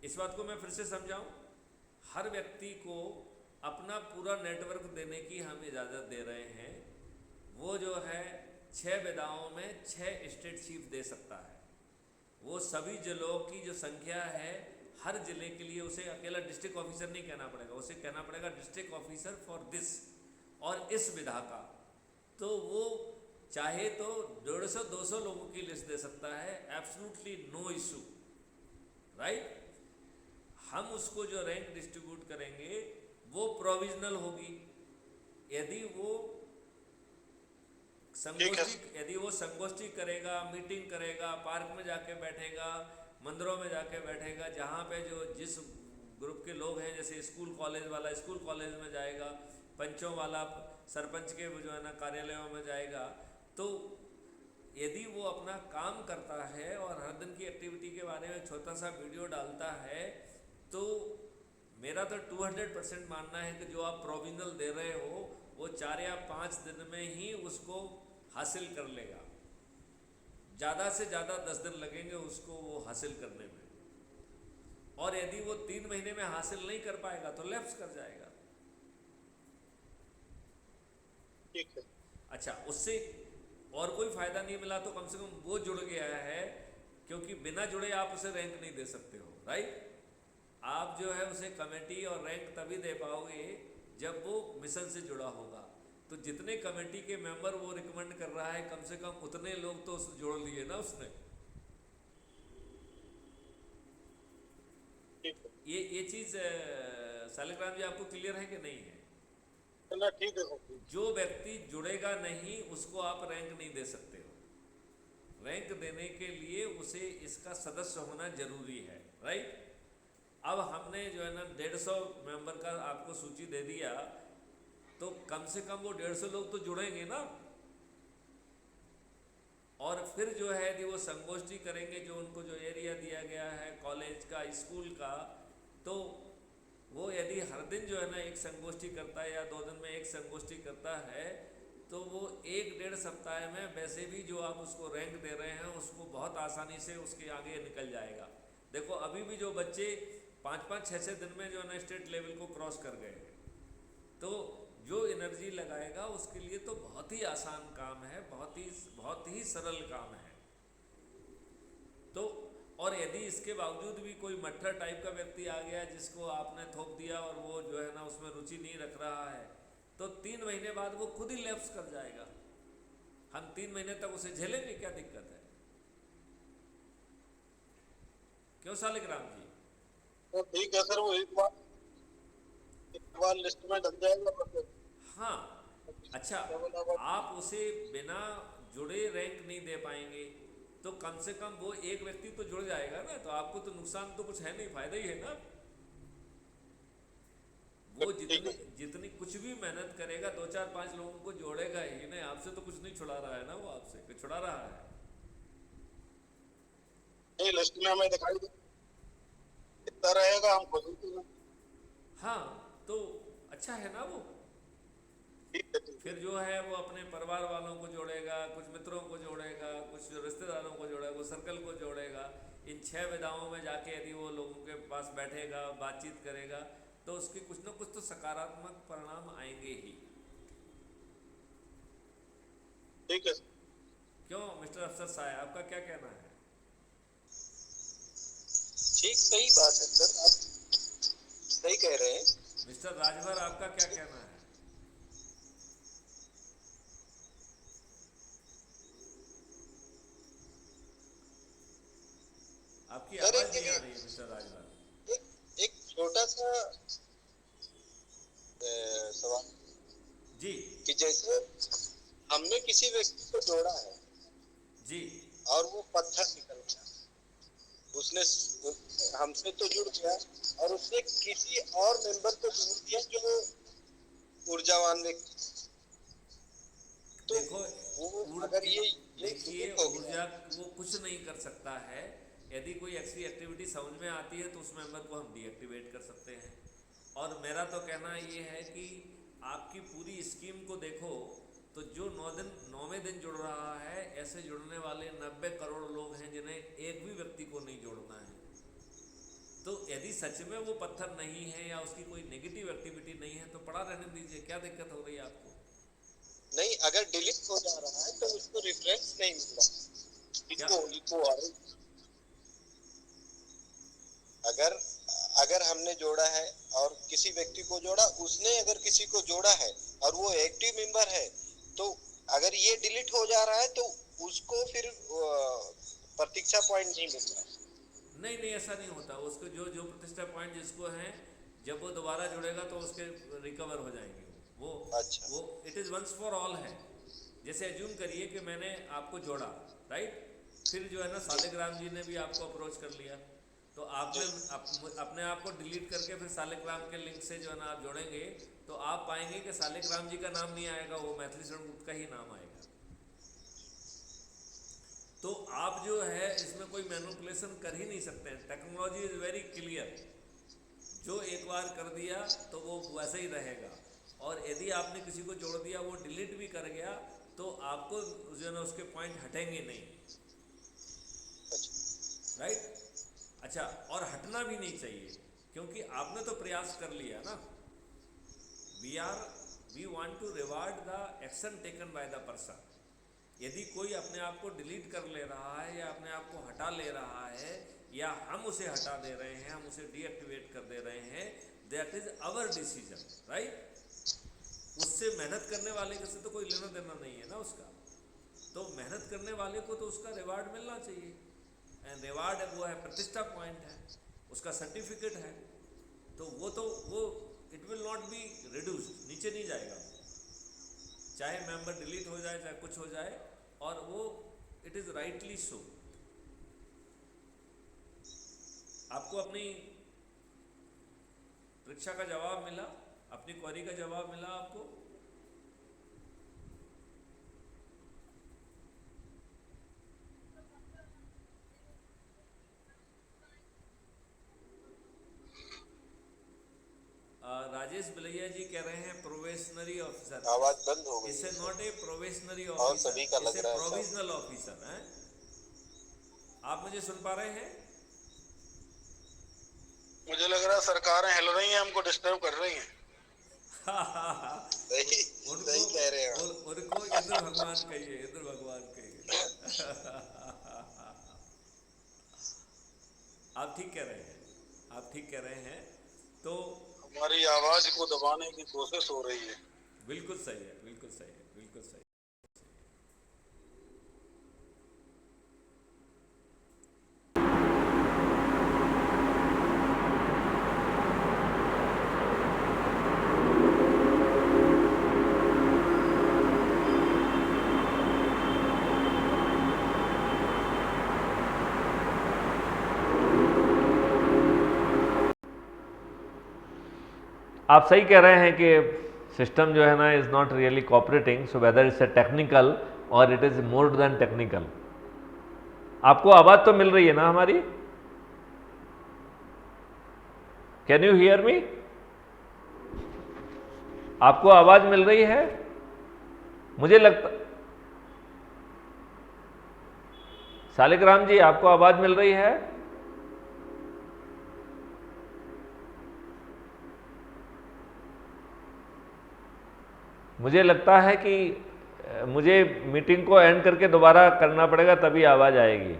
इस बात को मैं फिर से समझाऊं, हर व्यक्ति को अपना पूरा नेटवर्क देने की हम इजाज़त दे रहे हैं। वो जो है 6 विधाओं में 6 स्टेट चीफ दे सकता है। वो सभी जिलों की जो संख्या है, हर जिले के लिए उसे अकेला डिस्ट्रिक्ट ऑफिसर नहीं कहना पड़ेगा, उसे कहना पड़ेगा डिस्ट्रिक्ट ऑफिसर फॉर दिस और इस विधा का। तो वो चाहे तो 150-200 लोगों की लिस्ट दे सकता है, एब्सोल्युटली नो इशू, राइट। हम उसको जो रैंक डिस्ट्रीब्यूट करेंगे वो प्रोविजनल होगी। यदि वो ठीक है संगोष्ठी यदि वो संगोष्ठी करेगा, मीटिंग करेगा, पार्क में जाके बैठेगा, मंदिरों में जाके बैठेगा, जहाँ पे जो जिस ग्रुप के लोग हैं, जैसे स्कूल कॉलेज वाला स्कूल कॉलेज में जाएगा, पंचों वाला सरपंच के जो है ना कार्यालयों में जाएगा, तो यदि वो अपना काम करता है और हर दिन की एक्टिविटी के बारे में छोटा सा वीडियो डालता है, तो मेरा तो 200% मानना है कि जो आप प्रोविजनल दे रहे हो वो 4 या 5 दिन में ही उसको हासिल कर लेगा। ज़्यादा से ज़्यादा 10 दिन लगेंगे उसको वो हासिल करने में। और यदि वो 3 महीने में हासिल नहीं कर पाएगा तो लैप्स कर जाएगा। ठीक है। अच्छा, उससे और कोई फ़ायदा नहीं मिला तो कम से कम वो जुड़ गया है, क्योंकि बिना जुड़े आप उसे रैंक नहीं दे सकते हो, राइट। आप जो है उसे कमेटी और रैंक तभी दे पाओगे जब वो मिशन से जुड़ा होगा। तो जितने कमेटी के मेंबर वो रिकमेंड कर रहा है, कम से कम उतने लोग तो जोड़ लिए ना उसने। ठीक है। ये चीज़ शालिग्राम जी आपको क्लियर है कि नहीं है? चलो ठीक है सर। जो व्यक्ति जुड़ेगा नहीं उसको आप रैंक नहीं दे सकते हो। रैंक देने के लिए उसे इसका सदस्य होना जरूरी है, राइट। अब हमने जो है ना 150 मेंबर का आपको सूची दे दिया, तो कम से कम वो 150 लोग तो जुड़ेंगे ना। और फिर जो है यदि वो संगोष्ठी करेंगे, जो उनको जो एरिया दिया गया है कॉलेज का, स्कूल का, तो वो यदि हर दिन जो है ना एक संगोष्ठी करता है या 2 दिन में एक संगोष्ठी करता है, तो वो 1-1.5 सप्ताह में वैसे भी जो आप उसको रैंक दे रहे हैं उसको बहुत आसानी से उसके आगे निकल जाएगा। देखो अभी भी जो बच्चे 5-5, 6-6 दिन में जो है ना स्टेट लेवल को क्रॉस कर गए हैं, तो जो एनर्जी लगाएगा उसके लिए तो बहुत ही आसान काम है, बहुत ही सरल काम है। तो और यदि इसके बावजूद भी कोई मट्ठर टाइप का व्यक्ति आ गया जिसको आपने थोप दिया और वो जो है ना उसमें रुचि नहीं रख रहा है, तो 3 महीने बाद वो खुद ही लैप्स कर जाएगा। हम 3 महीने तक उसे झेलेंगे, क्या दिक्कत है? क्यों शालिग्राम जी? तो ठीक है सर, वो एक बार लिस्ट में डल जाएगा तो फिर हाँ। अच्छा, आप उसे बिना जुड़े रैंक नहीं दे पाएंगे, तो कम से कम वो एक व्यक्ति तो जुड़ जाएगा ना, तो आपको तो नुकसान तो कुछ है नहीं, फायदा ही है ना। वो ठीक जितनी है। जितनी कुछ भी मेहनत करेगा, 2-4-5 लोगों को जोड़ेगा ही नहीं, आपसे तो कुछ नहीं छुड़ा रहा है ना, वो आपसे कुछ छुड़ा रहा है? नहीं, लिस्ट में हमें दिखाई देता रहेगा, हम खुद ही। हाँ, तो अच्छा है ना वो। ठीक है। ठीक है। फिर जो है वो अपने परिवार वालों को जोड़ेगा, कुछ मित्रों को जोड़ेगा, कुछ रिश्तेदारों को जोड़ेगा, कुछ सर्कल को जोड़ेगा। इन 6 विधाओं में जाके यदि वो लोगों के पास बैठेगा, बातचीत करेगा, तो उसके कुछ ना कुछ तो सकारात्मक परिणाम आएंगे ही। ठीक है। क्यों मिस्टर अफसर साहब, आपका क्या कहना है? ठीक, सही बात है सर, आप सही कह रहे हैं। मिस्टर राजभर, आपका क्या कहना है? आपकी सर आवाज़ एक नहीं आ रही है मिस्टर राजभर। एक एक छोटा सा सवाल, जी। कि जैसे हमने किसी व्यक्ति को जोड़ा है जी। और वो पत्थर निकल गया, उसने हमसे तो जुड़ गया और उसने किसी और मेंबर को जोड़ दिया जो ऊर्जावान व्यक्ति, तो देखो, वो अगर उड़ ये देखिए, एक हो गया। ऊर्जा वो कुछ नहीं कर सकता है। यदि कोई ऐसी एक्टिविटी समझ में आती है तो उस मेंबर को हम डीएक्टिवेट कर सकते हैं। और मेरा तो कहना ये है कि आपकी पूरी स्कीम को देखो, तो जो 9वें दिन जुड़ रहा है, ऐसे जुड़ने वाले 90 करोड़ लोग हैं जिन्हें एक भी व्यक्ति को नहीं जोड़ना है। तो सच में वो पत्थर नहीं है या उसकी कोई नेगेटिव एक्टिविटी नहीं है तो पड़ा रहने दीजिए, क्या दिक्कत हो रही है आपको? नहीं, अगर डिलीट हो जा रहा है तो उसको रेफरेंस नहीं मिल रहा, क्या? इको आ रही। अगर अगर हमने जोड़ा है और किसी व्यक्ति को जोड़ा, उसने अगर किसी को जोड़ा है और वो एक्टिव मेंबर है, तो अगर ये डिलीट हो जा रहा है तो उसको फिर प्रतीक्षा पॉइंट नहीं मिल रहा है। नहीं नहीं, ऐसा नहीं होता। उसको जो जो प्रतिष्ठा पॉइंट जिसको हैं, जब वो दोबारा जुड़ेगा तो उसके रिकवर हो जाएंगे वो। अच्छा। वो it is once for all है। जैसे एज्यूम करिए कि मैंने आपको जोड़ा, राइट, फिर जो है ना सालिग्राम जी ने भी आपको अप्रोच कर लिया, तो आपने अपने आप को डिलीट करके फिर सालिग्राम के लिंक से जो है ना आप जोड़ेंगे, तो आप पाएंगे कि सालिग्राम जी का नाम नहीं आएगा, वो मैथिली शरण गुप्त का ही नाम आएगा। तो आप जो है इसमें कोई मैनिपुलेशन कर ही नहीं सकते हैं। Technology is very clear. जो एक बार कर दिया तो वो वैसे ही रहेगा, और यदि आपने किसी को जोड़ दिया, वो डिलीट भी कर गया, तो आपको जो है ना उसके पॉइंट हटेंगे नहीं, राइट। अच्छा, और हटना भी नहीं चाहिए, क्योंकि आपने तो प्रयास कर लिया ना। We want to reward the action taken by the person. यदि कोई अपने आप को डिलीट कर ले रहा है या अपने आप को हटा ले रहा है, या हम उसे हटा दे रहे हैं, हम उसे डीएक्टिवेट कर दे रहे हैं, that is our decision, right. उससे मेहनत करने वाले से तो कोई लेना देना नहीं है ना उसका। तो मेहनत करने वाले को तो उसका रिवार्ड मिलना चाहिए, एंड रिवार्ड वो है प्रतिष्ठा पॉइंट है, उसका सर्टिफिकेट है। तो वो it will not be reduced, नीचे नहीं जाएगा, चाहे मेंबर डिलीट हो जाए चाहे कुछ हो जाए, और वो इट इज राइटली सो। आपको अपनी परीक्षा का जवाब मिला, अपनी क्वेरी का जवाब मिला आपको? राजेश बिलैया जी कह रहे हैं प्रोबेशनरी ऑफिसर। आवाज बंद हो गई। इसे नॉट ए प्रोबेशनरी और ऑफिसर, सभी का लग इसे रहा है प्रोविजनल ऑफिसर है। आप मुझे सुन पा रहे हैं? मुझे लग रहा है सरकारें हिल रही हैं, हमको डिस्टर्ब कर रही हैं। सही कह रहे हैं। उनको इंद्र भगवान कहिए, इंद्र भगवान कहिए। आप ठीक कह रहे हैं, आप ठीक कह रहे हैं। तो हमारी आवाज को दबाने की कोशिश हो रही है। बिल्कुल सही है, बिल्कुल सही है, बिल्कुल सही। आप सही कह रहे हैं कि सिस्टम जो है ना is not really cooperating, so whether it's a technical or it is more than technical. आपको आवाज़ तो मिल रही है ना हमारी? Can you hear me? आपको आवाज़ मिल रही है? मुझे लगता, सालिग्राम जी आपको आवाज़ मिल रही है? मुझे लगता है कि मुझे मीटिंग को एंड करके दोबारा करना पड़ेगा, तभी आवाज़ आएगी।